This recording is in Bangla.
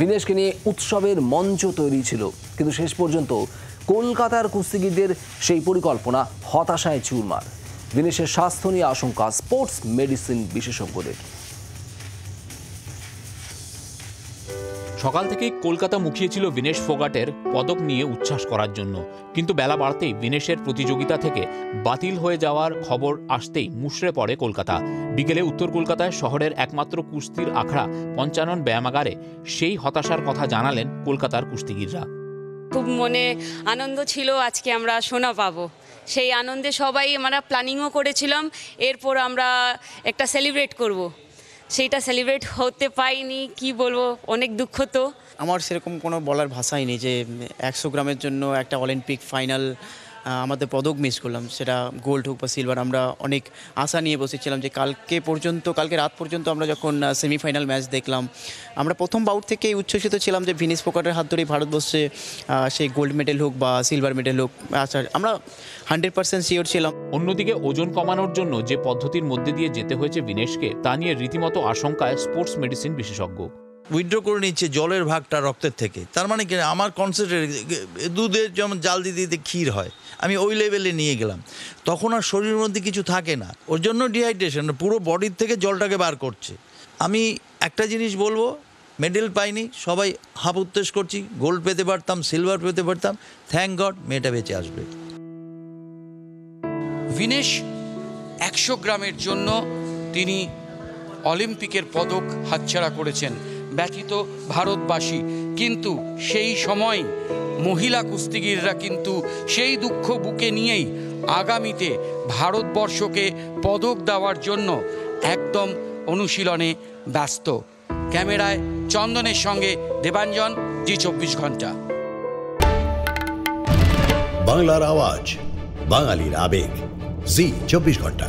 বিনেশকে নিয়ে উৎসবের মঞ্চ তৈরি ছিল, কিন্তু শেষ পর্যন্ত কলকাতার কুস্তিগিরদের সেই পরিকল্পনা হতাশায় চুরমার। বিনেশের স্বাস্থ্য নিয়ে আশঙ্কা স্পোর্টস মেডিসিন বিশেষজ্ঞদের। সকাল থেকেই কলকাতা মুখিয়েছিল বিনেশ ফোগাটের পদক নিয়ে উচ্ছ্বাস করার জন্য, কিন্তু বেলা বাড়তেই বিনেশের প্রতিযোগিতা থেকে বাতিল হয়ে যাওয়ার খবর আসতেই মুষড়ে পড়ে কলকাতা। বিকেলে উত্তর কলকাতায় শহরের একমাত্র কুস্তির আখড়া পঞ্চানন ব্যায়ামাগারে সেই হতাশার কথা জানালেন কলকাতার কুস্তিগিররা। খুব মনে আনন্দ ছিল আজকে আমরা সোনা পাবো, সেই আনন্দে সবাই আমরা প্ল্যানিংও করেছিলাম, এরপর আমরা একটা সেলিব্রেট করব, সেইটা সেলিব্রেট হতে পাইনি। কি বলবো, অনেক দুঃখ। তো আমার সেরকম কোনো বলার ভাষাই নেই যে 100 গ্রামের জন্য একটা অলিম্পিক ফাইনাল আমাদের পদক মিস করলাম, সেটা গোল্ড হোক বা সিলভার। আমরা অনেক আশা নিয়ে বসেছিলাম যে কালকে রাত পর্যন্ত আমরা যখন সেমিফাইনাল ম্যাচ দেখলাম, আমরা প্রথম বাউট থেকেই উচ্ছ্বসিত ছিলাম যে ভিনেশ ফোগাটের হাত ধরেই ভারতবর্ষে সেই গোল্ড মেডেল হোক বা সিলভার মেডেল হোক, আচ্ছা আমরা 100% শিওর ছিলাম। অন্যদিকে ওজন কমানোর জন্য যে পদ্ধতির মধ্যে দিয়ে যেতে হয়েছে বিনেশকে, তা নিয়ে রীতিমতো আশঙ্কায় স্পোর্টস মেডিসিন বিশেষজ্ঞ। উইথড্র করে নিচ্ছে জলের ভাগটা রক্তের থেকে, তার মানে কি আমার কনসেন্ট্রেট দুধের যেমন জাল দিতে দিতে ক্ষীর হয়, আমি ওই লেভেলে নিয়ে গেলাম, তখন আর শরীরের মধ্যে কিছু থাকে না, ওর জন্য ডিহাইড্রেশন, পুরো বডির থেকে জলটাকে বার করছে। আমি একটা জিনিস বলবো, মেডেল পাইনি, সবাই হাফ উত্তেজ করছি, গোল্ড পেতে পারতাম, সিলভার পেতে পারতাম, থ্যাংক গড মেয়েটা বেঁচে আসবে। বিনেশ 100 গ্রামের জন্য তিনি অলিম্পিকের পদক হাতছাড়া করেছেন, ব্যথিত ভারতবাসী। কিন্তু সেই সময় মহিলা কুস্তিগিররা কিন্তু সেই দুঃখ বুকে নিয়েই আগামীতে ভারতবর্ষকে পদক দেওয়ার জন্য একদম অনুশীলনে ব্যস্ত। ক্যামেরায় চন্দনের সঙ্গে দেবাঞ্জন, জি 24 ঘন্টা। বাংলার আওয়াজ, বাঙালির আবেগ, জি 24 ঘন্টা।